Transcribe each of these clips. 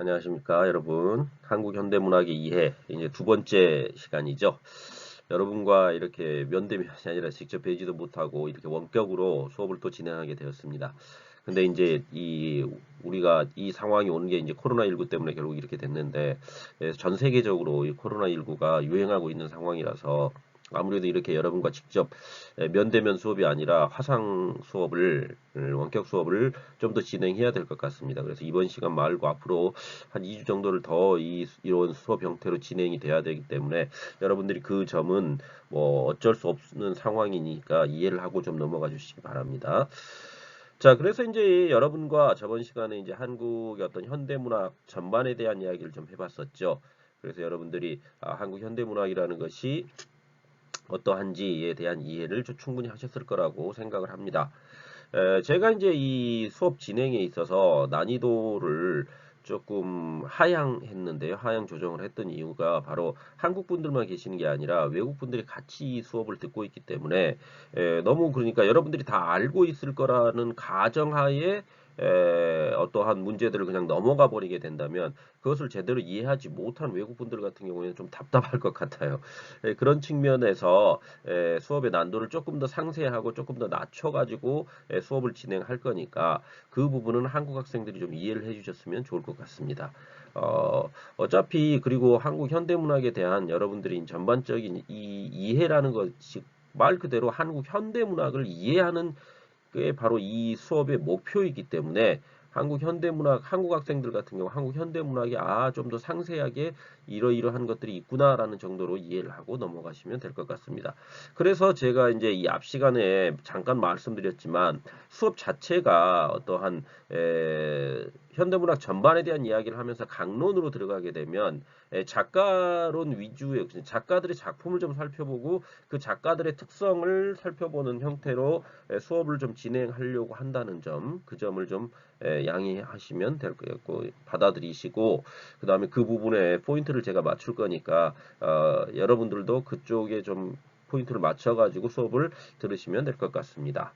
안녕하십니까, 여러분. 한국 현대문학의 이해, 이제 두 번째 시간이죠. 여러분과 이렇게 면대면이 아니라 직접 뵈지도 못하고 이렇게 원격으로 수업을 또 진행하게 되었습니다. 근데 이제 우리가 이 상황이 오는 게 이제 코로나19 때문에 결국 이렇게 됐는데, 전 세계적으로 이 코로나19가 유행하고 있는 상황이라서 아무래도 이렇게 여러분과 직접 면대면 수업이 아니라 화상 수업을, 원격 수업을 좀 더 진행해야 될 것 같습니다. 그래서 이번 시간 말고 앞으로 한 2주 정도를 더 이런 수업 형태로 진행이 돼야 되기 때문에 여러분들이 그 점은 뭐 어쩔 수 없는 상황이니까 이해를 하고 좀 넘어가 주시기 바랍니다. 자, 그래서 이제 여러분과 저번 시간에 이제 한국의 어떤 현대문학 전반에 대한 이야기를 좀 해봤었죠. 그래서 여러분들이 한국 현대문학이라는 것이 어떠한지에 대한 이해를 충분히 하셨을 거라고 생각을 합니다. 제가 이제 이 수업 진행에 있어서 난이도를 조금 하향했는데요. 하향 조정을 했던 이유가 바로 한국 분들만 계시는 게 아니라 외국 분들이 같이 이 수업을 듣고 있기 때문에 너무 그러니까 여러분들이 다 알고 있을 거라는 가정하에 어떠한 문제들을 그냥 넘어가 버리게 된다면 그것을 제대로 이해하지 못한 외국 분들 같은 경우에는 좀 답답할 것 같아요. 그런 측면에서 수업의 난도를 조금 더 상세하고 조금 더 낮춰가지고 수업을 진행할 거니까 그 부분은 한국 학생들이 좀 이해를 해주셨으면 좋을 것 같습니다. 어차피 그리고 한국 현대문학에 대한 여러분들이 전반적인 이 이해라는 것이 말 그대로 한국 현대문학을 이해하는 게 바로 이 수업의 목표이기 때문에 한국 현대문학, 한국 학생들 같은 경우 한국 현대문학이 좀 더 상세하게 이러이러한 것들이 있구나라는 정도로 이해를 하고 넘어가시면 될 것 같습니다. 그래서 제가 이제 이 앞 시간에 잠깐 말씀드렸지만 수업 자체가 어떠한 현대문학 전반에 대한 이야기를 하면서 강론으로 들어가게 되면 작가론 위주의 작가들의 작품을 좀 살펴보고 그 작가들의 특성을 살펴보는 형태로 수업을 좀 진행하려고 한다는 점, 그 점을 좀 양해하시면 될 것 같고 받아들이시고 그 다음에 그 부분에 포인트를 제가 맞출 거니까 여러분들도 그쪽에 좀 포인트를 맞춰가지고 수업을 들으시면 될 것 같습니다.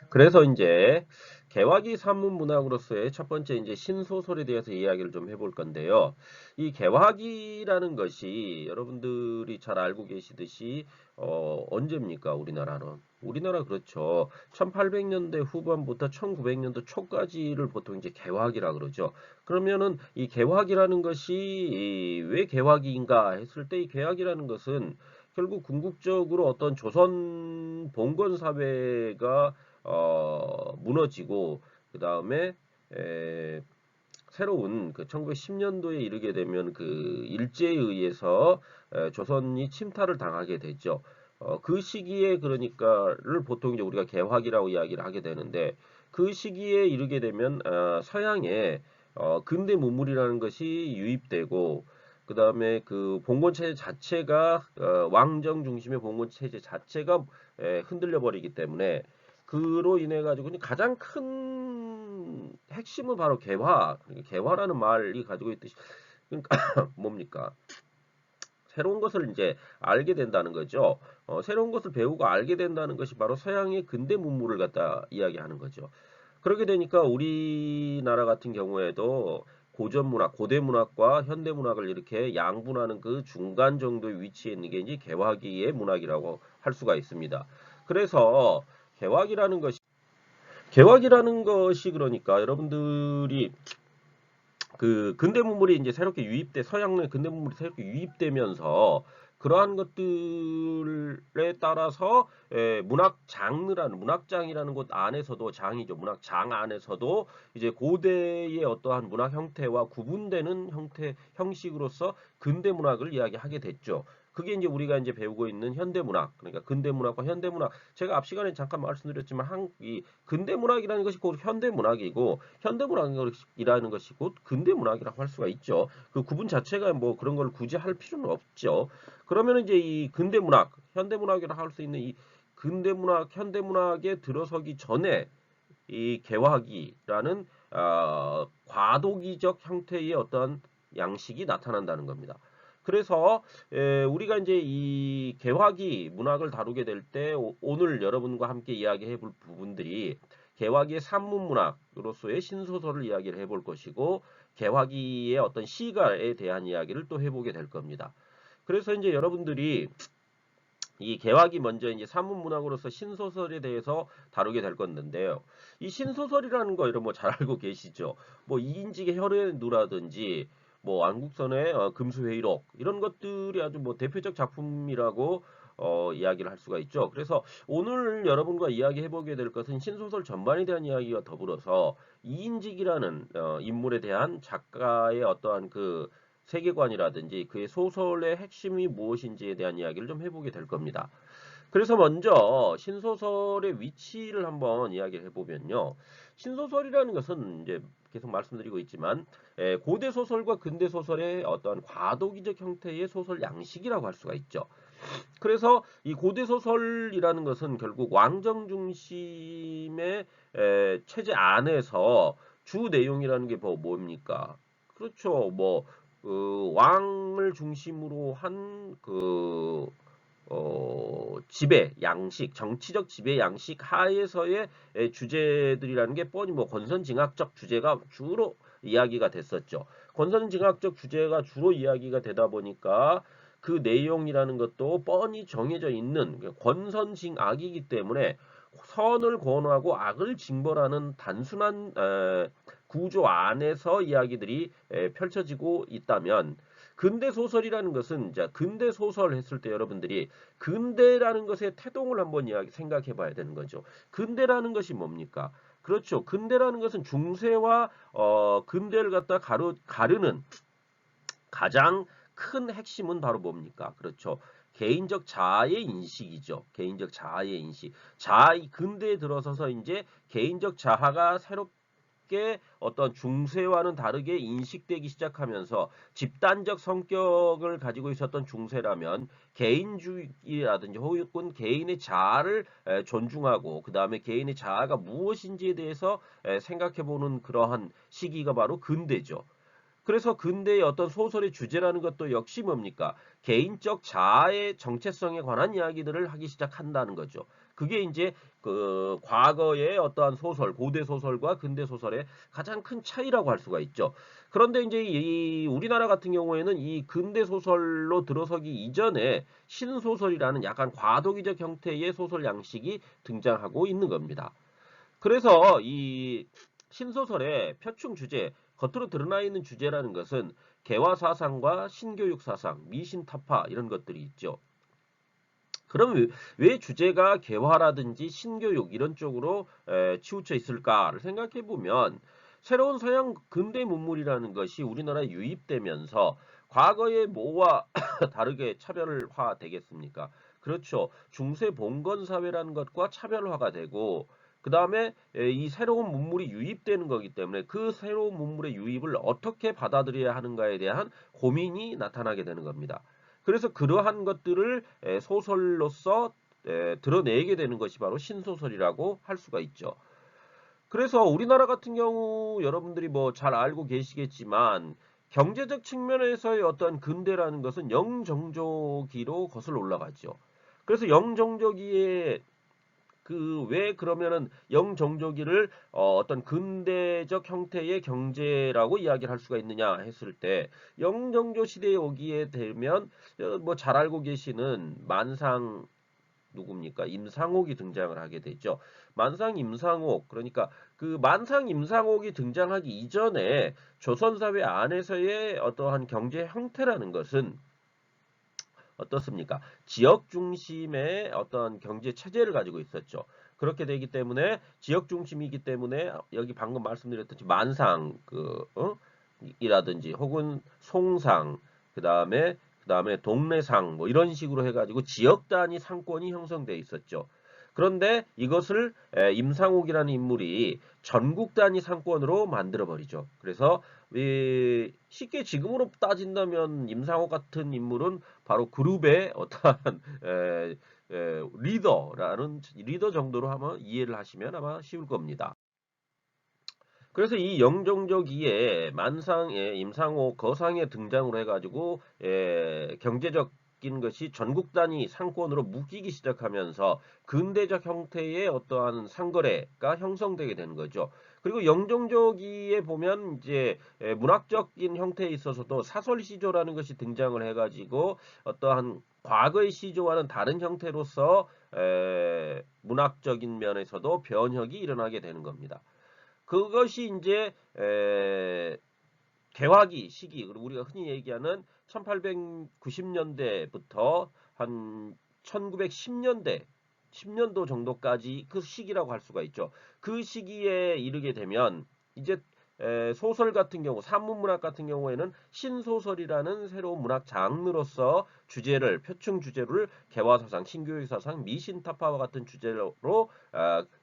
그래서 이제 개화기 산문 문학으로서의 첫 번째 이제 신소설에 대해서 이야기를 좀 해볼 건데요. 이 개화기라는 것이 여러분들이 잘 알고 계시듯이 언제입니까? 우리나라는 우리나라 그렇죠. 1800년대 후반부터 1900년도 초까지를 보통 이제 개화기라 그러죠. 그러면은 이 개화기라는 것이 왜 개화기인가 했을 때 이 개화기라는 것은 결국 궁극적으로 어떤 조선 봉건 사회가 무너지고 그 다음에 새로운 그 1910년도에 이르게 되면 그 일제에 의해서 조선이 침탈을 당하게 되죠. 그 시기에 그러니까를 보통 이제 우리가 개화기라고 이야기를 하게 되는데 그 시기에 이르게 되면 서양에 근대 문물이라는 것이 유입되고 그 다음에 그 봉건 체제 자체가 왕정 중심의 봉건 체제 자체가 흔들려 버리기 때문에 그로 인해 가지고 가장 큰 핵심은 바로 개화, 개화라는 말이 가지고 있듯이 그러니까 뭡니까? 새로운 것을 이제 알게 된다는 거죠. 새로운 것을 배우고 알게 된다는 것이 바로 서양의 근대 문물을 갖다 이야기하는 거죠. 그렇게 되니까 우리나라 같은 경우에도 고전 문학, 고대 문학과 현대 문학을 이렇게 양분하는 그 중간 정도의 위치에 있는 게 이제 개화기의 문학이라고 할 수가 있습니다. 그래서 개화기라는 것이 그러니까 여러분들이 그 근대 문물이 이제 새롭게 유입돼 서양의 근대 문물이 새롭게 유입되면서 그러한 것들에 따라서 문학 장르라는 문학장이라는 곳 안에서도 장이죠. 문학장 안에서도 이제 고대의 어떠한 문학 형태와 구분되는 형태 형식으로서 근대 문학을 이야기하게 됐죠. 그게 이제 우리가 이제 배우고 있는 현대 문학, 그러니까 근대 문학과 현대 문학. 제가 앞 시간에 잠깐 말씀드렸지만 이 근대 문학이라는 것이 곧 현대 문학이고 현대 문학이라는 것이 곧 근대 문학이라고 할 수가 있죠. 그 구분 자체가 뭐 그런 걸 굳이 할 필요는 없죠. 그러면 이제 이 근대 문학, 현대 문학이라고 할 수 있는 이 근대 문학, 현대 문학에 들어서기 전에 이 개화기라는 과도기적 형태의 어떤 양식이 나타난다는 겁니다. 그래서 우리가 이제 이 개화기 문학을 다루게 될 때 오늘 여러분과 함께 이야기해 볼 부분들이 개화기의 산문문학으로서의 신소설을 이야기를 해볼 것이고 개화기의 어떤 시가에 대한 이야기를 또 해보게 될 겁니다. 그래서 이제 여러분들이 이 개화기 먼저 이제 산문문학으로서 신소설에 대해서 다루게 될 건데요. 이 신소설이라는 거 여러분 뭐 잘 알고 계시죠? 뭐 이인직의 혈의 누라든지 뭐 안국선의 금수회의록 이런 것들이 아주 뭐 대표적 작품이라고 이야기를 할 수가 있죠. 그래서 오늘 여러분과 이야기해 보게 될 것은 신소설 전반에 대한 이야기와 더불어서 이인직이라는 인물에 대한 작가의 어떠한 그 세계관이라든지 그의 소설의 핵심이 무엇인지에 대한 이야기를 좀 해보게 될 겁니다. 그래서 먼저 신소설의 위치를 한번 이야기를 해보면요. 신소설이라는 것은 이제 계속 말씀드리고 있지만 고대 소설과 근대 소설의 어떤 과도기적 형태의 소설 양식이라고 할 수가 있죠. 그래서 이 고대 소설이라는 것은 결국 왕정 중심의 체제 안에서 주 내용이라는 게 뭡니까? 그렇죠. 뭐 왕을 중심으로 한 지배 양식, 정치적 지배 양식 하에서의 주제들이라는 게 뻔히 뭐 권선징악적 주제가 주로 이야기가 됐었죠. 권선징악적 주제가 주로 이야기가 되다 보니까 그 내용이라는 것도 뻔히 정해져 있는 권선징악이기 때문에 선을 권하고 악을 징벌하는 단순한 구조 안에서 이야기들이 펼쳐지고 있다면 근대 소설이라는 것은 자 근대 소설 했을 때 여러분들이 근대라는 것의 태동을 한번 생각해 봐야 되는 거죠. 근대라는 것이 뭡니까? 그렇죠. 근대라는 것은 중세와 근대를 갖다 가르는 가장 큰 핵심은 바로 뭡니까? 그렇죠. 개인적 자아의 인식이죠. 개인적 자아의 인식. 근대에 들어서서 이제 개인적 자아가 새롭게 어떤 중세와는 다르게 인식되기 시작하면서 집단적 성격을 가지고 있었던 중세라면 개인주의라든지 혹은 개인의 자아를 존중하고 그 다음에 개인의 자아가 무엇인지에 대해서 생각해보는 그러한 시기가 바로 근대죠. 그래서 근대의 어떤 소설의 주제라는 것도 역시 뭡니까? 개인적 자아의 정체성에 관한 이야기들을 하기 시작한다는 거죠. 그게 이제 그 과거의 어떠한 소설, 고대 소설과 근대 소설의 가장 큰 차이라고 할 수가 있죠. 그런데 이제 이 우리나라 같은 경우에는 이 근대 소설로 들어서기 이전에 신소설이라는 약간 과도기적 형태의 소설 양식이 등장하고 있는 겁니다. 그래서 이 신소설의 표충 주제, 겉으로 드러나 있는 주제라는 것은 개화 사상과 신교육 사상, 미신 타파 이런 것들이 있죠. 그럼 왜 주제가 개화라든지 신교육 이런 쪽으로 치우쳐 있을까를 생각해 보면 새로운 서양 근대 문물이라는 것이 우리나라에 유입되면서 과거의 뭐와 다르게 차별화 되겠습니까? 그렇죠. 중세 봉건 사회라는 것과 차별화가 되고 그 다음에 이 새로운 문물이 유입되는 거기 때문에 그 새로운 문물의 유입을 어떻게 받아들여야 하는가에 대한 고민이 나타나게 되는 겁니다. 그래서 그러한 것들을 소설로서 드러내게 되는 것이 바로 신소설이라고 할 수가 있죠. 그래서 우리나라 같은 경우 여러분들이 뭐 잘 알고 계시겠지만 경제적 측면에서의 어떤 근대라는 것은 영정조기로 거슬러 올라가죠. 그래서 영정조기에 왜 그러면은 영정조기를 어떤 근대적 형태의 경제라고 이야기를 할 수가 있느냐 했을 때 영정조 시대에 오기에 되면 뭐 잘 알고 계시는 만상 누굽니까? 임상옥이 등장을 하게 되죠. 만상 임상옥 그러니까 그 만상 임상옥이 등장하기 이전에 조선사회 안에서의 어떠한 경제 형태라는 것은 어떻습니까? 지역 중심의 어떤 경제 체제를 가지고 있었죠. 그렇게 되기 때문에 지역 중심이기 때문에 여기 방금 말씀드렸듯이 만상 이라든지 혹은 송상 그다음에 동네상 뭐 이런 식으로 해가지고 지역 단위 상권이 형성돼 있었죠. 그런데 이것을 임상옥이라는 인물이 전국 단위 상권으로 만들어 버리죠. 그래서 쉽게 지금으로 따진다면 임상옥 같은 인물은 바로 그룹의 어떠한 리더 정도로 하면 이해를 하시면 아마 쉬울 겁니다. 그래서 이 영종적 이에 만상의 임상옥 거상의 등장으로 해가지고 경제적 바뀐 것이 전국 단위 상권으로 묶이기 시작하면서 근대적 형태의 어떠한 상거래가 형성되게 되는 거죠. 그리고 영종조기에 보면 이제 문학적인 형태에 있어서도 사설시조라는 것이 등장을 해가지고 어떠한 과거의 시조와는 다른 형태로서 문학적인 면에서도 변혁이 일어나게 되는 겁니다. 그것이 이제 개화기 시기, 그리고 우리가 흔히 얘기하는 1890년대부터 한 1910년대 10년도 정도까지 그 시기라고 할 수가 있죠. 그 시기에 이르게 되면 이제 소설 같은 경우, 산문문학 같은 경우에는 신소설이라는 새로운 문학 장르로서 주제를, 표층 주제를 개화사상, 신교육사상, 미신타파와 같은 주제로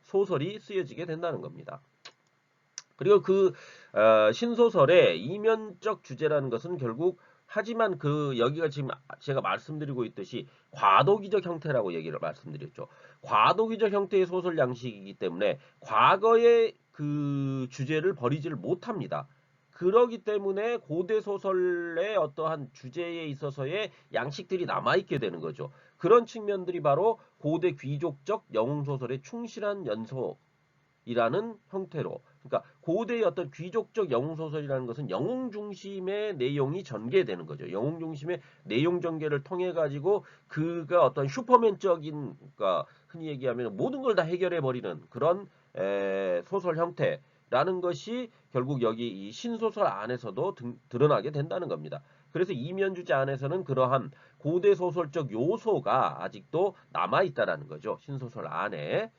소설이 쓰여지게 된다는 겁니다. 그리고 그 신소설의 이면적 주제라는 것은 결국 하지만 그 여기가 지금 제가 말씀드리고 있듯이 과도기적 형태라고 얘기를 말씀드렸죠. 과도기적 형태의 소설 양식이기 때문에 과거의 그 주제를 버리지를 못합니다. 그러기 때문에 고대 소설의 어떠한 주제에 있어서의 양식들이 남아있게 되는 거죠. 그런 측면들이 바로 고대 귀족적 영웅소설의 충실한 연속이라는 형태로, 그러니까 고대의 어떤 귀족적 영웅 소설이라는 것은 영웅 중심의 내용이 전개되는 거죠. 영웅 중심의 내용 전개를 통해 가지고 그가 어떤 슈퍼맨적인, 그러니까 흔히 얘기하면 모든 걸 다 해결해 버리는 그런 소설 형태라는 것이 결국 여기 이 신소설 안에서도 드러나게 된다는 겁니다. 그래서 이면주제 안에서는 그러한 고대 소설적 요소가 아직도 남아 있다라는 거죠. 신소설 안에.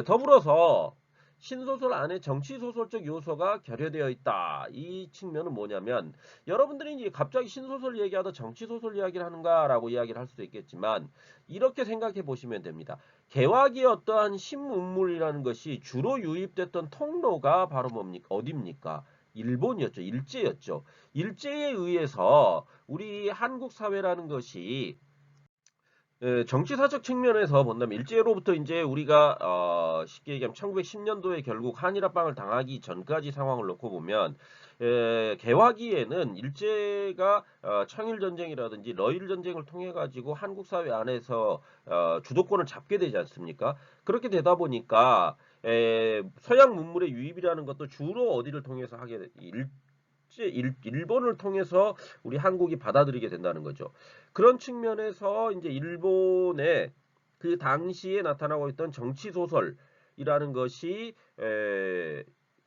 더불어서 신소설 안에 정치소설적 요소가 결여되어 있다. 이 측면은 뭐냐면, 여러분들이 이제 갑자기 신소설 얘기하다 정치소설 이야기를 하는가라고 이야기를 할 수도 있겠지만, 이렇게 생각해 보시면 됩니다. 개화기의 어떠한 신문물이라는 것이 주로 유입됐던 통로가 바로 뭡니까? 어딥니까? 일본이었죠. 일제였죠. 일제에 의해서 우리 한국 사회라는 것이 정치사적 측면에서 본다면 일제로부터 이제 우리가 쉽게 얘기하면 1910년도에 결국 한일합방을 당하기 전까지 상황을 놓고 보면 개화기에는 일제가 청일전쟁이라든지 러일전쟁을 통해 가지고 한국 사회 안에서 주도권을 잡게 되지 않습니까? 그렇게 되다 보니까 서양 문물의 유입이라는 것도 주로 어디를 통해서 하게 일본을 통해서 우리 한국이 받아들이게 된다는 거죠. 그런 측면에서 이제 일본의 그 당시에 나타나고 있던 정치 소설이라는 것이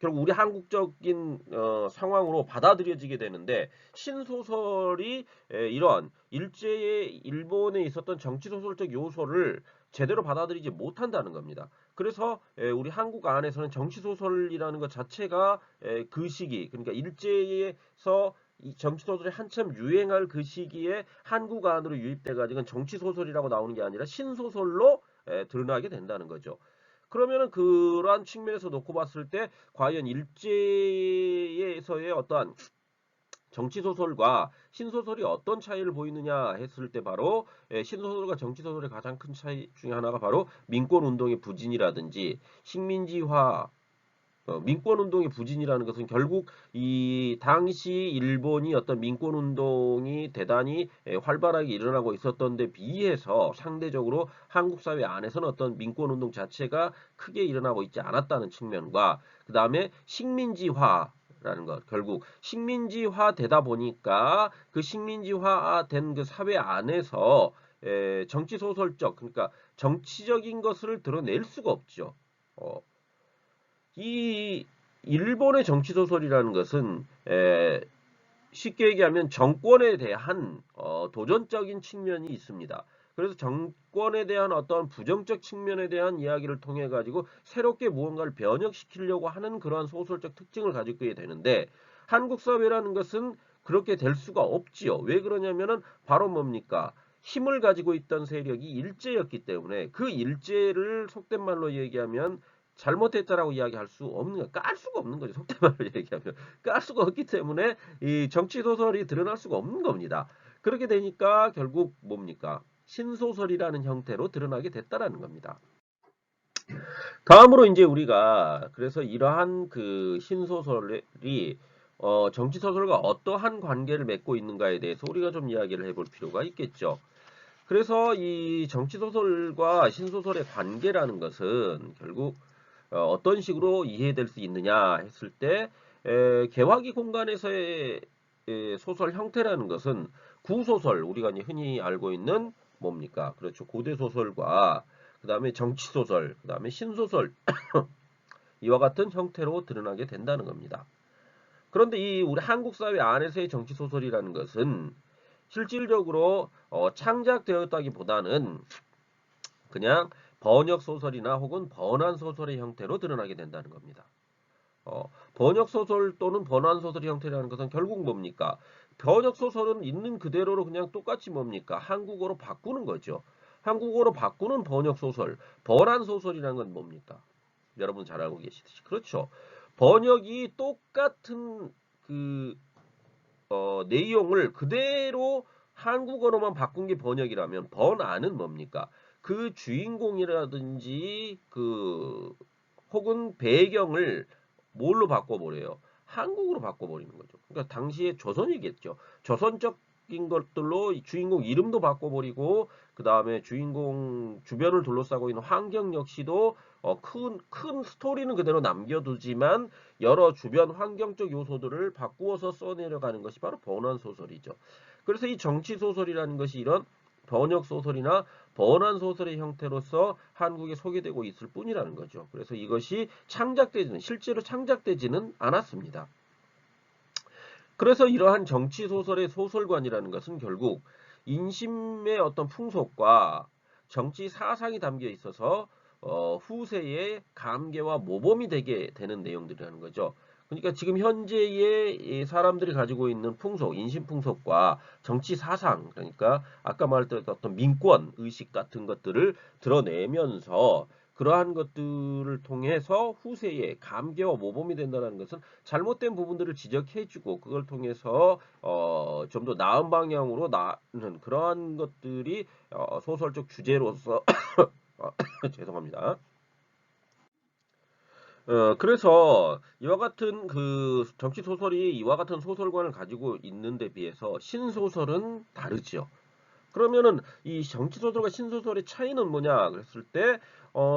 결국 우리 한국적인 상황으로 받아들여지게 되는데, 신소설이 이런 일제의 일본에 있었던 정치 소설적 요소를 제대로 받아들이지 못한다는 겁니다. 그래서 우리 한국 안에서는 정치 소설이라는 것 자체가 그 시기, 그러니까 일제에서 이 정치 소설이 한참 유행할 그 시기에 한국 안으로 유입돼 가지고 정치 소설이라고 나오는 게 아니라 신소설로 드러나게 된다는 거죠. 그러면은 그러한 측면에서 놓고 봤을 때 과연 일제에서의 어떠한 정치소설과 신소설이 어떤 차이를 보이느냐 했을 때 바로 신소설과 정치소설의 가장 큰 차이 중에 하나가 바로 민권운동의 부진이라든지 식민지화, 민권운동의 부진이라는 것은 결국 이 당시 일본이 어떤 민권운동이 대단히 활발하게 일어나고 있었던 데 비해서 상대적으로 한국 사회 안에서는 어떤 민권운동 자체가 크게 일어나고 있지 않았다는 측면과, 그 다음에 식민지화라는 것, 결국 식민지화 되다 보니까 그 식민지화된 그 사회 안에서 정치 소설적, 그러니까 정치적인 것을 드러낼 수가 없죠. 이 일본의 정치 소설이라는 것은 쉽게 얘기하면 정권에 대한 도전적인 측면이 있습니다. 그래서 정권에 대한 어떤 부정적 측면에 대한 이야기를 통해 가지고 새롭게 무언가를 변혁시키려고 하는 그러한 소설적 특징을 가지고 있게 되는데, 한국 사회라는 것은 그렇게 될 수가 없지요. 왜 그러냐면은 바로 뭡니까? 힘을 가지고 있던 세력이 일제였기 때문에 그 일제를 속된 말로 얘기하면 잘못했다라고 이야기할 수 없는, 깔 수가 없는 거죠. 속된 말로 얘기하면 깔 수가 없기 때문에 이 정치 소설이 드러날 수가 없는 겁니다. 그렇게 되니까 결국 뭡니까? 신소설이라는 형태로 드러나게 됐다라는 겁니다. 다음으로 이제 우리가 그래서 이러한 그 신소설이 정치 소설과 어떠한 관계를 맺고 있는가에 대해서 우리가 좀 이야기를 해볼 필요가 있겠죠. 그래서 이 정치 소설과 신소설의 관계라는 것은 결국 어떤 식으로 이해될 수 있느냐 했을 때 개화기 공간에서의 소설 형태라는 것은 구소설, 우리가 이제 흔히 알고 있는 뭡니까? 그렇죠. 고대 소설과 그 다음에 정치 소설, 그 다음에 신소설 이와 같은 형태로 드러나게 된다는 겁니다. 그런데 이 우리 한국 사회 안에서의 정치 소설이라는 것은 실질적으로 창작되었다기보다는 그냥 번역 소설이나 혹은 번안 소설의 형태로 드러나게 된다는 겁니다. 번역 소설 또는 번안 소설의 형태라는 것은 결국 뭡니까? 번역 소설은 있는 그대로로 그냥 똑같이 뭡니까? 한국어로 바꾸는 거죠. 한국어로 바꾸는 번역 소설, 번안 소설이라는 건 뭡니까? 여러분 잘 알고 계시듯이 그렇죠. 번역이 똑같은 그 내용을 그대로 한국어로만 바꾼 게 번역이라면 번안은 뭡니까? 그 주인공이라든지 그 혹은 배경을 뭘로 바꿔버려요? 한국으로 바꿔버리는 거죠. 그러니까 당시에 조선이겠죠. 조선적인 것들로 주인공 이름도 바꿔버리고 그 다음에 주인공 주변을 둘러싸고 있는 환경 역시도 큰 스토리는 그대로 남겨두지만 여러 주변 환경적 요소들을 바꾸어서 써내려가는 것이 바로 번안 소설이죠. 그래서 이 정치 소설이라는 것이 이런 번역 소설이나 번안 소설의 형태로서 한국에 소개되고 있을 뿐이라는 거죠. 그래서 이것이 실제로 창작되지는 않았습니다. 그래서 이러한 정치 소설의 소설관이라는 것은 결국 인심의 어떤 풍속과 정치 사상이 담겨 있어서 후세의 감개와 모범이 되게 되는 내용들이라는 거죠. 그러니까 지금 현재의 사람들이 가지고 있는 풍속, 인심 풍속과 정치 사상, 그러니까 아까 말했던 어떤 민권 의식 같은 것들을 드러내면서 그러한 것들을 통해서 후세에 감개와 모범이 된다는 것은 잘못된 부분들을 지적해주고 그걸 통해서 좀 더 나은 방향으로 나는 그러한 것들이 소설적 주제로서 죄송합니다. 그래서 이와 같은 그 정치 소설이 이와 같은 소설관을 가지고 있는데 비해서 신소설은 다르죠. 그러면은 이 정치 소설과 신소설의 차이는 뭐냐 그랬을 때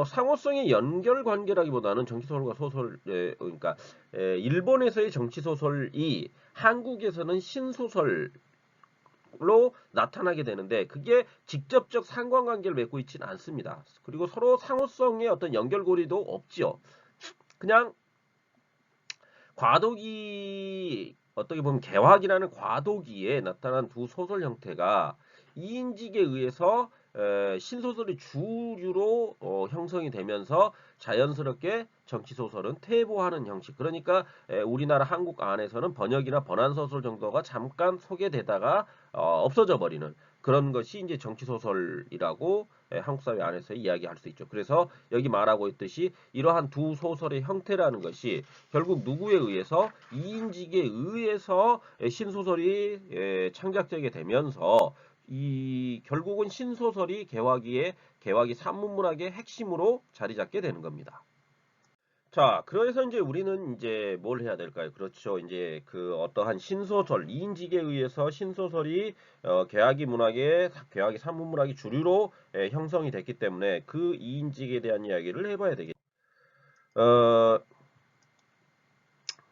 상호성의 연결 관계라기보다는 정치 소설과 소설의 그러니까 일본에서의 정치 소설이 한국에서는 신소설로 나타나게 되는데 그게 직접적 상관관계를 맺고 있지는 않습니다. 그리고 서로 상호성의 어떤 연결고리도 없지요. 그냥 과도기 어떻게 보면 개화기라는 과도기에 나타난 두 소설 형태가 이인직에 의해서 신소설이 주류로 형성이 되면서 자연스럽게 정치소설은 퇴보하는 형식. 그러니까 우리나라 한국 안에서는 번역이나 번안소설 정도가 잠깐 소개되다가 없어져 버리는 그런 것이 이제 정치소설이라고 한국 사회 안에서 이야기할 수 있죠. 그래서 여기 말하고 있듯이 이러한 두 소설의 형태라는 것이 결국 누구에 의해서 이인직에 의해서 신소설이 창작되게 되면서 이 결국은 신소설이 개화기 산문문학의 핵심으로 자리 잡게 되는 겁니다. 자, 그래서 이제 우리는 이제 뭘 해야 될까요? 그렇죠. 이제 그 어떠한 신소설, 이인직에 의해서 신소설이 개화기 산문문학의 주류로 형성이 됐기 때문에 그 이인직에 대한 이야기를 해봐야 되겠죠. 어,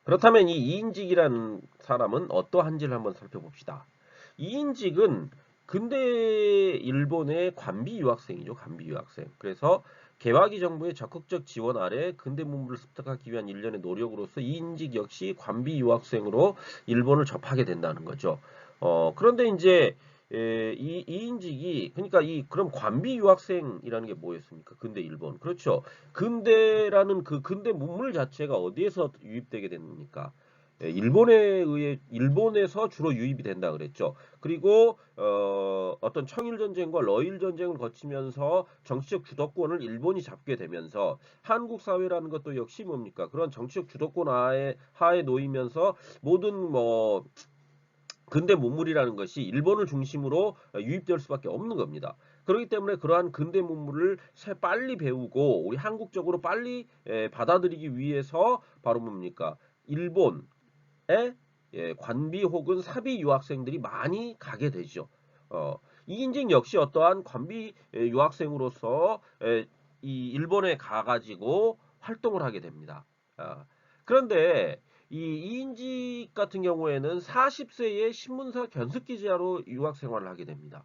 그렇다면 이 이인직이라는 사람은 어떠한지를 한번 살펴봅시다. 이인직은 근대 일본의 관비 유학생이죠. 관비 유학생. 그래서 개화기 정부의 적극적 지원 아래 근대 문물을 습득하기 위한 일련의 노력으로서 이인직 역시 관비 유학생으로 일본을 접하게 된다는 거죠. 그런데 이제 이인직이 그러니까 이 그럼 관비 유학생이라는 게 뭐였습니까? 근대 일본. 그렇죠. 근대라는 그 근대 문물 자체가 어디에서 유입되게 됩니까? 일본에서 주로 유입이 된다 그랬죠. 그리고 어떤 청일 전쟁과 러일 전쟁을 거치면서 정치적 주도권을 일본이 잡게 되면서 한국 사회라는 것도 역시 뭡니까? 그런 정치적 주도권 하에 놓이면서 모든 뭐 근대 문물이라는 것이 일본을 중심으로 유입될 수밖에 없는 겁니다. 그렇기 때문에 그러한 근대 문물을 빨리 배우고 우리 한국적으로 빨리 받아들이기 위해서 바로 뭡니까? 일본의 관비 혹은 사비 유학생들이 많이 가게 되죠. 이인직 역시 어떠한 관비 유학생으로서 이 일본에 가가지고 활동을 하게 됩니다. 그런데 이 이인직 같은 경우에는 40세에 신문사 견습 기자로 유학 생활을 하게 됩니다.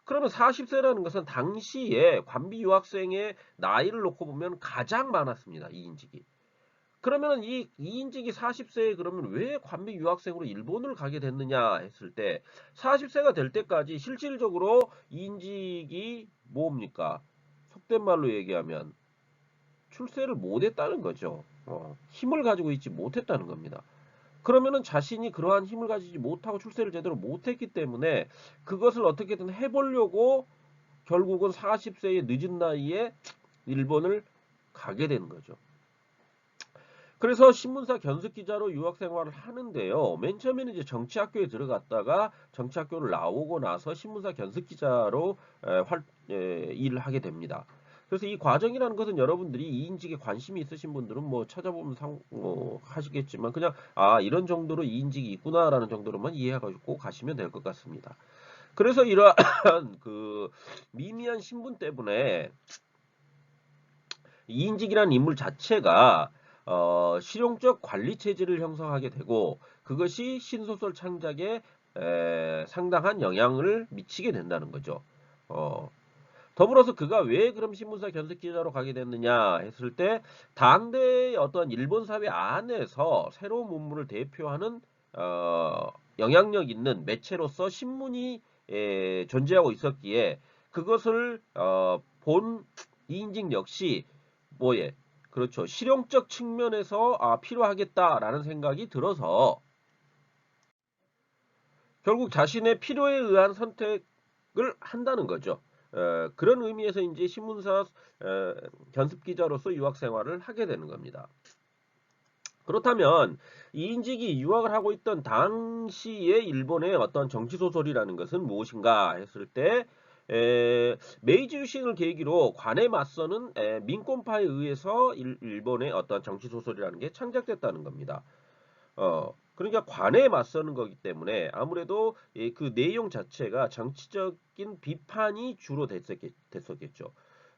그러면 40세라는 것은 당시에 관비 유학생의 나이를 놓고 보면 가장 많았습니다. 이인직이. 그러면 이 이인직이 40세에 그러면 왜 관비 유학생으로 일본을 가게 됐느냐 했을 때 40세가 될 때까지 실질적으로 이인직이 뭡니까? 속된 말로 얘기하면 출세를 못했다는 거죠. 힘을 가지고 있지 못했다는 겁니다. 그러면은 자신이 그러한 힘을 가지지 못하고 출세를 제대로 못했기 때문에 그것을 어떻게든 해보려고 결국은 40세의 늦은 나이에 일본을 가게 되는 거죠. 그래서 신문사 견습 기자로 유학 생활을 하는데요. 맨 처음에는 이제 정치학교에 들어갔다가 정치학교를 나오고 나서 신문사 견습 기자로 일을 하게 됩니다. 그래서 이 과정이라는 것은 여러분들이 이인직에 관심이 있으신 분들은 뭐 찾아보면 하시겠지만 그냥 이런 정도로 이인직이 있구나라는 정도로만 이해하고 가시면 될 것 같습니다. 그래서 이러한 그 미미한 신분 때문에 이인직이라는 인물 자체가 실용적 관리 체제를 형성하게 되고 그것이 신소설 창작에 상당한 영향을 미치게 된다는 거죠. 더불어서 그가 왜 그럼 신문사 견습 기자로 가게 됐느냐 했을 때 당대의 어떤 일본 사회 안에서 새로운 문물을 대표하는 영향력 있는 매체로서 신문이 존재하고 있었기에 그것을 본 이인직 역시 그렇죠. 실용적 측면에서 필요하겠다라는 생각이 들어서 결국 자신의 필요에 의한 선택을 한다는 거죠. 그런 의미에서 이제 신문사 견습 기자로서 유학 생활을 하게 되는 겁니다. 그렇다면 이인직이 유학을 하고 있던 당시의 일본의 어떤 정치 소설이라는 것은 무엇인가 했을 때 메이지 유신을 계기로 관에 맞서는 민권파에 의해서 일본의 어떤 정치 소설이라는 게 창작됐다는 겁니다. 그러니까 관에 맞서는 거기 때문에 아무래도 그 내용 자체가 정치적인 비판이 주로 됐었겠죠.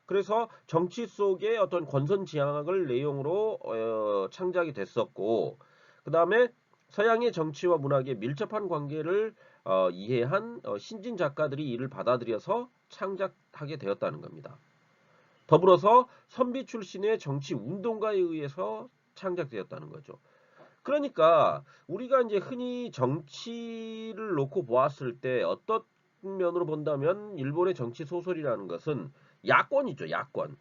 그래서 정치 속의 어떤 권선징악을 내용으로 창작이 됐었고, 그 다음에 서양의 정치와 문학의 밀접한 관계를 이해한 신진 작가들이 이를 받아들여서 창작하게 되었다는 겁니다. 더불어서 선비 출신의 정치 운동가에 의해서 창작되었다는 거죠. 그러니까 우리가 이제 흔히 정치를 놓고 보았을 때 어떤 면으로 본다면 일본의 정치 소설이라는 것은 야권이죠, 야권.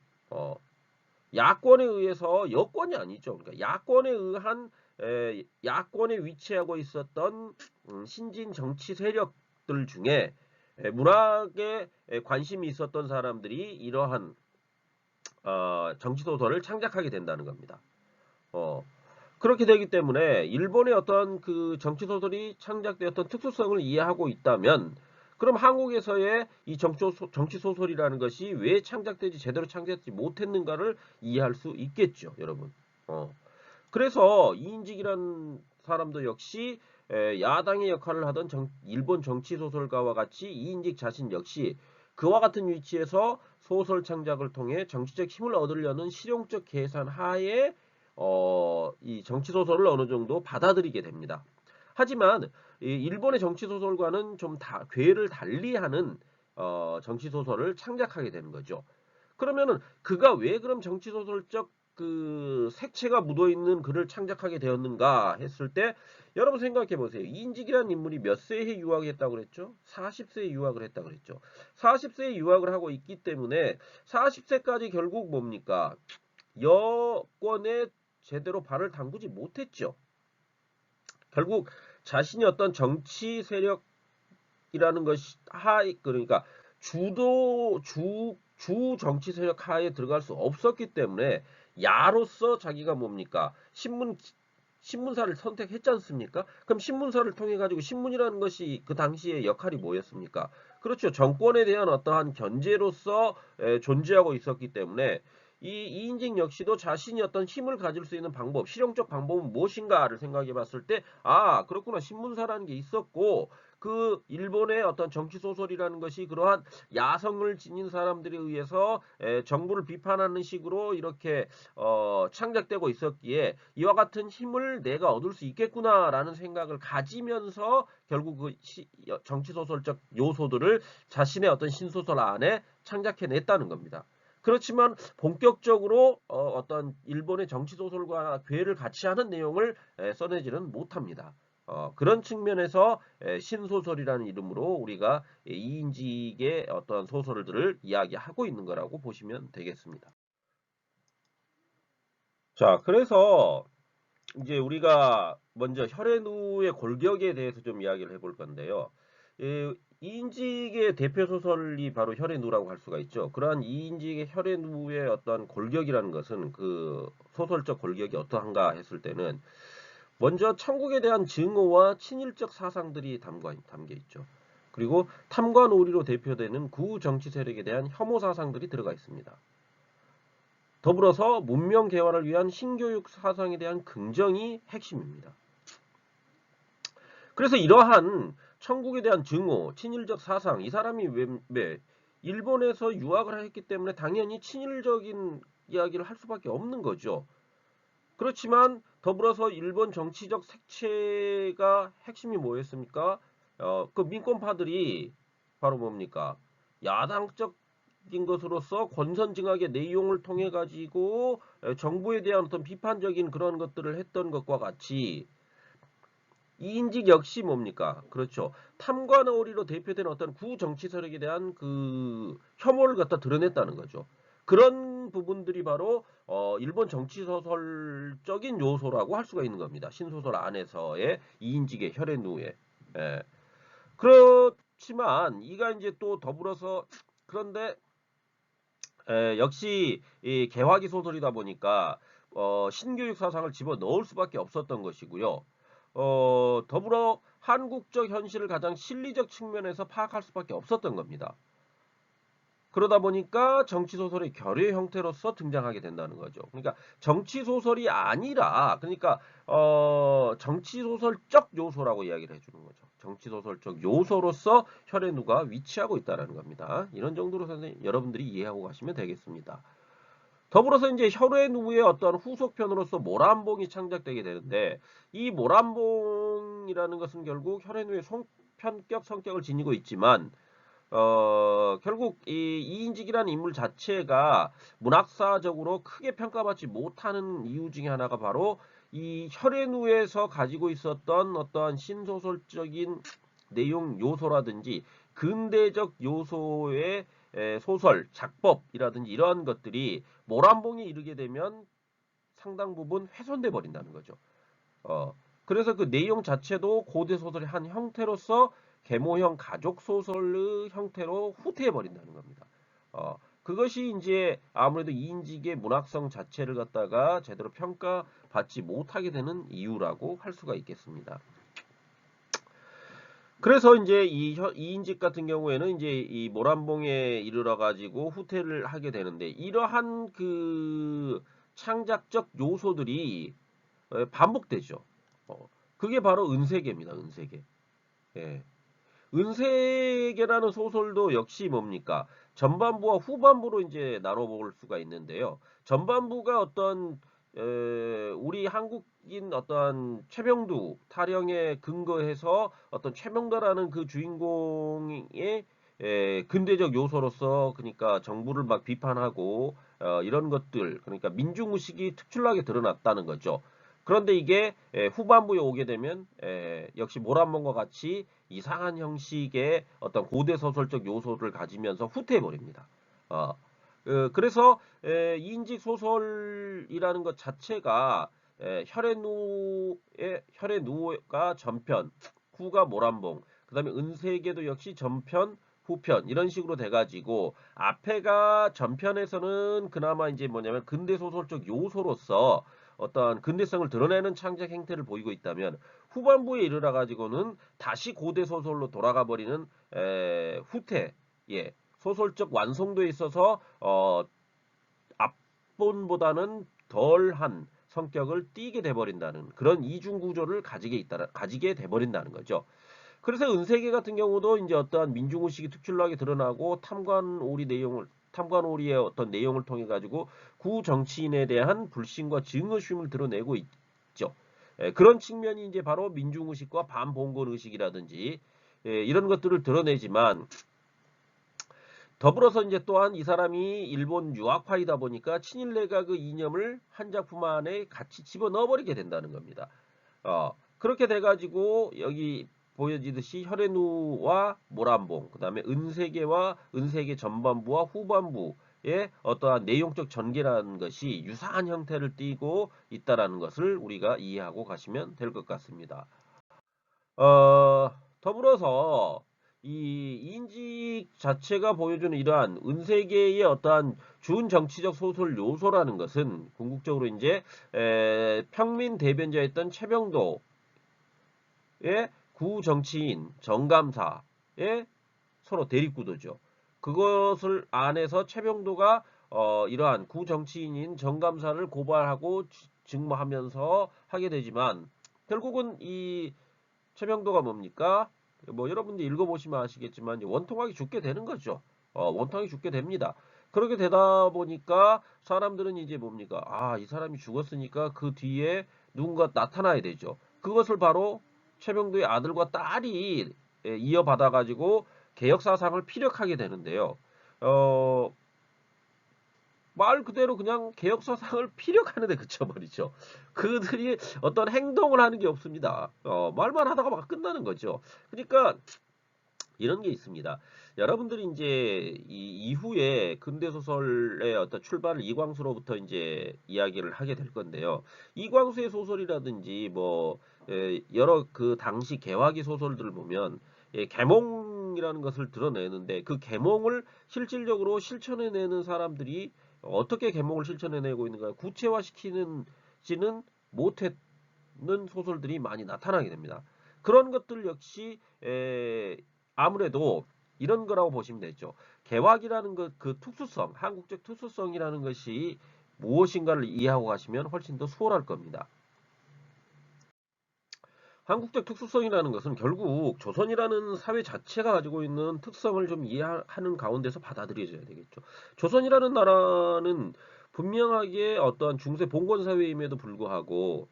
야권에 의해서 여권이 아니죠. 그러니까 야권에 의한 야권에 위치하고 있었던 신진 정치 세력들 중에 문학에 관심이 있었던 사람들이 이러한 정치 소설을 창작하게 된다는 겁니다. 그렇게 되기 때문에 일본의 어떤 그 정치 소설이 창작되었던 특수성을 이해하고 있다면 그럼 한국에서의 이 정치 소설이라는 것이 왜 창작되지 제대로 창작되지 못했는가를 이해할 수 있겠죠, 여러분. 그래서 이인직이라는 사람도 역시 야당의 역할을 하던 일본 정치 소설가와 같이 이인직 자신 역시 그와 같은 위치에서 소설 창작을 통해 정치적 힘을 얻으려는 실용적 계산 하에 이 정치 소설을 어느 정도 받아들이게 됩니다. 하지만 일본의 정치 소설과는 좀 궤를 달리하는 정치 소설을 창작하게 되는 거죠. 그러면은 그가 왜 그럼 정치 소설적 그 색채가 묻어 있는 글을 창작하게 되었는가 했을 때 여러분 생각해 보세요. 이인직이라는 인물이 몇 세에 유학을 했다고 그랬죠? 40세에 유학을 했다고 그랬죠. 40세에 유학을 하고 있기 때문에 40세까지 결국 뭡니까? 여권에 제대로 발을 담그지 못했죠. 결국 자신이 어떤 정치 세력이라는 것이 그러니까 주 정치 세력 하에 들어갈 수 없었기 때문에 야로서 자기가 뭡니까? 신문사를 선택했지 않습니까? 그럼 신문사를 통해 가지고 신문이라는 것이 그 당시의 역할이 뭐였습니까? 그렇죠. 정권에 대한 어떠한 견제로서 존재하고 있었기 때문에 이인직 역시도 자신이 어떤 힘을 가질 수 있는 방법, 실용적 방법은 무엇인가를 생각해 봤을 때, 아, 그렇구나. 신문사라는 게 있었고, 그 일본의 어떤 정치 소설이라는 것이 그러한 야성을 지닌 사람들에 의해서 정부를 비판하는 식으로 이렇게 창작되고 있었기에 이와 같은 힘을 내가 얻을 수 있겠구나라는 생각을 가지면서 결국 그 정치 소설적 요소들을 자신의 어떤 신소설 안에 창작해냈다는 겁니다. 그렇지만 본격적으로 어떤 일본의 정치 소설과 궤를 같이 하는 내용을 써내지는 못합니다. 그런 측면에서 신소설이라는 이름으로 우리가 이인직의 어떤 소설들을 이야기하고 있는 거라고 보시면 되겠습니다. 자, 그래서 이제 우리가 먼저 혈앤우의 골격에 대해서 좀 이야기를 해볼 건데요. 이인직의 대표 소설이 바로 혈앤우라고 할 수가 있죠. 그러한 이인직의 혈앤우의 어떤 골격이라는 것은 그 소설적 골격이 어떠한가 했을 때는 먼저 천국에 대한 증오와 친일적 사상들이 담겨 있죠. 그리고 탐관 오리로 대표되는 구정치 세력에 대한 혐오 사상들이 들어가 있습니다. 더불어서 문명 개화를 위한 신교육 사상에 대한 긍정이 핵심입니다. 그래서 이러한 천국에 대한 증오, 친일적 사상, 이 사람이 왜 일본에서 유학을 했기 때문에 당연히 친일적인 이야기를 할 수밖에 없는 거죠. 그렇지만 더불어서 일본 정치적 색채가 핵심이 뭐였습니까? 그 민권파들이 바로 뭡니까? 야당적인 것으로서 권선징악의 내용을 통해 가지고 정부에 대한 어떤 비판적인 그런 것들을 했던 것과 같이 이인직 역시 뭡니까? 그렇죠. 탐관 오리로 대표되는 어떤 구정치 세력에 대한 그 혐오를 갖다 드러냈다는 거죠. 그런 부분들이 바로 일본 정치 소설적인 요소라고 할 수가 있는 겁니다. 신소설 안에서의 이인직의 혈앤누에. 예. 그렇지만 이가 이제 또 더불어서 그런데 역시 이 개화기 소설이다 보니까 신교육 사상을 집어 넣을 수밖에 없었던 것이고요. 더불어 한국적 현실을 가장 실리적 측면에서 파악할 수밖에 없었던 겁니다. 그러다 보니까 정치 소설의 결의 형태로서 등장하게 된다는 거죠. 그러니까 정치 소설이 아니라 그러니까 정치 소설적 요소라고 이야기를 해주는 거죠. 정치 소설적 요소로서 혈앤우가 위치하고 있다는 겁니다. 이런 정도로 선생님 여러분들이 이해하고 가시면 되겠습니다. 더불어서 이제 혈앤우의 어떤 후속편으로서 모란봉이 창작되게 되는데 이 모란봉이라는 것은 결국 혈앤우의 편격 성격을 지니고 있지만 결국 이 이인직이라는 인물 자체가 문학사적으로 크게 평가받지 못하는 이유 중에 하나가 바로 이 혈앤우에서 가지고 있었던 어떠한 신소설적인 내용 요소라든지 근대적 요소의 소설, 작법이라든지 이러한 것들이 모란봉에 이르게 되면 상당 부분 훼손돼 버린다는 거죠. 어, 그래서 그 내용 자체도 고대 소설의 한 형태로서 계모형 가족 소설의 형태로 후퇴해 버린다는 겁니다. 그것이 이제 아무래도 이인직의 문학성 자체를 갖다가 제대로 평가받지 못하게 되는 이유라고 할 수가 있겠습니다. 그래서 이제 이인직 같은 경우에는 이제 이 모란봉에 이르러 가지고 후퇴를 하게 되는데 이러한 그 창작적 요소들이 반복되죠. 그게 바로 은세계입니다. 은세계. 예. 은세계라는 소설도 역시 뭡니까? 전반부와 후반부로 이제 나눠볼 수가 있는데요. 전반부가 어떤 우리 한국인 어떤 최병두 타령에 근거해서 어떤 최명도라는 그 주인공의 근대적 요소로서 그러니까 정부를 막 비판하고 이런 것들 그러니까 민중의식이 특출나게 드러났다는 거죠. 그런데 이게 후반부에 오게 되면 역시 모란봉과 같이 이상한 형식의 어떤 고대 소설적 요소를 가지면서 후퇴해 버립니다. 그래서 이인직 소설이라는 것 자체가 혈의 누가 전편, 후가 모란봉, 그다음에 은세계도 역시 전편, 후편 이런 식으로 돼가지고 앞에가 전편에서는 그나마 이제 뭐냐면 근대 소설적 요소로서 어떤 근대성을 드러내는 창작 행태를 보이고 있다면 후반부에 이르러 가지고는 다시 고대 소설로 돌아가 버리는 후퇴, 예, 소설적 완성도에 있어서 각본보다는 덜한 성격을 띠게 돼버린다는 그런 이중 구조를 가지게 돼버린다는 거죠. 그래서 은세계 같은 경우도 이제 어떠한 민중의식이 특출나게 드러나고 탐관오리의 어떤 내용을 통해 가지고 구 정치인에 대한 불신과 증오심을 드러내고 있죠. 그런 측면이 이제 바로 민중의식과 반봉건의식이라든지 이런 것들을 드러내지만 더불어서 이제 또한 이 사람이 일본 유학파이다 보니까 친일내가 그 이념을 한 작품 안에 같이 집어넣어버리게 된다는 겁니다. 그렇게 돼가지고 여기 보여지듯이 혈해누와 모란봉, 그 다음에 은세계 전반부와 후반부의 어떠한 내용적 전개라는 것이 유사한 형태를 띠고 있다라는 것을 우리가 이해하고 가시면 될 것 같습니다. 더불어서 이 인직 자체가 보여주는 이러한 은세계의 어떠한 준정치적 소설 요소라는 것은 궁극적으로 이제 평민 대변자였던 최병도의 구정치인 정감사의 서로 대립구도죠. 그것을 안에서 최병도가 이러한 구정치인인 정감사를 고발하고 직무하면서 하게 되지만 결국은 이 최병도가 뭡니까? 뭐 여러분들 읽어보시면 아시겠지만 원통하게 죽게 되는 거죠. 원통하게 죽게 됩니다. 그렇게 되다 보니까 사람들은 이제 뭡니까? 아, 이 사람이 죽었으니까 그 뒤에 누군가 나타나야 되죠. 그것을 바로 최병도의 아들과 딸이 이어받아 가지고 개혁 사상을 피력하게 되는데요. 어, 말 그대로 그냥 개혁 사상을 피력하는 데 그쳐버리죠. 그들이 어떤 행동을 하는 게 없습니다. 말만 하다가 막 끝나는 거죠. 그러니까 이런 게 있습니다. 여러분들이 이제 이 이후에 근대 소설의 어떤 출발을 이광수로부터 이제 이야기를 하게 될 건데요. 이광수의 소설이라든지 뭐 여러 그 당시 개화기 소설들을 보면 계몽이라는 것을 드러내는데 그 계몽을 실질적으로 실천해내는 사람들이 어떻게 계몽을 실천해내고 있는가 구체화시키는지는 못했는 소설들이 많이 나타나게 됩니다. 그런 것들 역시 아무래도 이런 거라고 보시면 되죠. 개화기라는 것, 그 특수성, 한국적 특수성이라는 것이 무엇인가를 이해하고 가시면 훨씬 더 수월할 겁니다. 한국적 특수성이라는 것은 결국 조선이라는 사회 자체가 가지고 있는 특성을 좀 이해하는 가운데서 받아들여져야 되겠죠. 조선이라는 나라는 분명하게 어떠한 중세 봉건 사회임에도 불구하고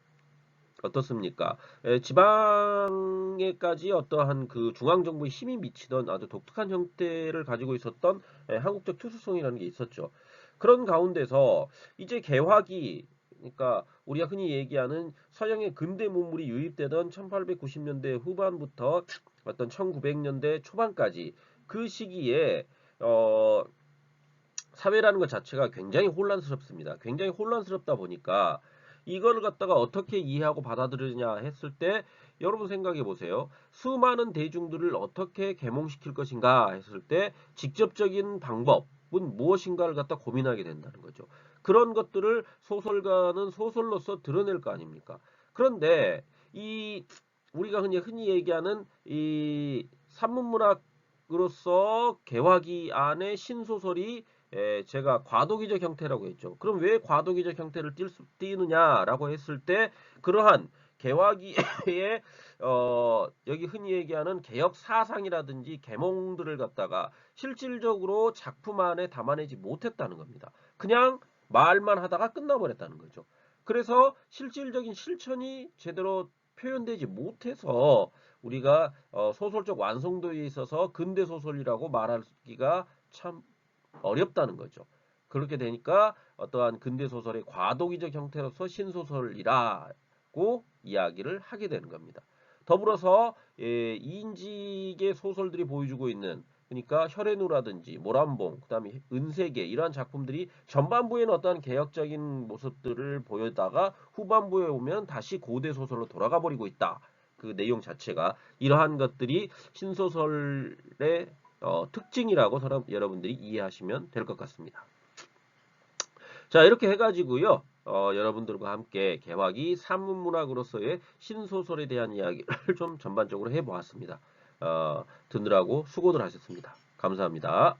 어떻습니까? 지방에까지 어떠한 그 중앙정부의 힘이 미치던 아주 독특한 형태를 가지고 있었던 한국적 특수성이라는 게 있었죠. 그런 가운데서 이제 개화기, 그러니까 우리가 흔히 얘기하는 서양의 근대 문물이 유입되던 1890년대 후반부터 어떤 1900년대 초반까지 그 시기에 사회라는 것 자체가 굉장히 혼란스럽습니다. 굉장히 혼란스럽다 보니까 이걸 갖다가 어떻게 이해하고 받아들이냐 했을 때 여러분 생각해 보세요. 수많은 대중들을 어떻게 계몽시킬 것인가 했을 때 직접적인 방법은 무엇인가를 갖다 고민하게 된다는 거죠. 그런 것들을 소설가는 소설로서 드러낼 거 아닙니까? 그런데 이 우리가 흔히 얘기하는 이 산문문학으로서 개화기 안에 신소설이 제가 과도기적 형태라고 했죠. 그럼 왜 과도기적 형태를 띠느냐라고 했을 때 그러한 개화기의 여기 흔히 얘기하는 개혁 사상이라든지 계몽들을 갖다가 실질적으로 작품 안에 담아내지 못했다는 겁니다. 그냥 말만 하다가 끝나버렸다는 거죠. 그래서 실질적인 실천이 제대로 표현되지 못해서 우리가 소설적 완성도에 있어서 근대 소설이라고 말하기가 참 어렵다는 거죠. 그렇게 되니까 어떠한 근대 소설의 과도기적 형태로서 신소설이라고 이야기를 하게 되는 겁니다. 더불어서 이인직의 소설들이 보여주고 있는 그러니까 혈해누라든지 모란봉, 그다음에 은세계 이러한 작품들이 전반부에는 어떠한 개혁적인 모습들을 보여다가 후반부에 오면 다시 고대 소설로 돌아가 버리고 있다. 그 내용 자체가 이러한 것들이 신소설의 특징이라고 여러분들이 이해하시면 될 것 같습니다. 자, 이렇게 해가지고요. 여러분들과 함께 개화기 산문문학으로서의 신소설에 대한 이야기를 좀 전반적으로 해보았습니다. 듣느라고 수고들 하셨습니다. 감사합니다.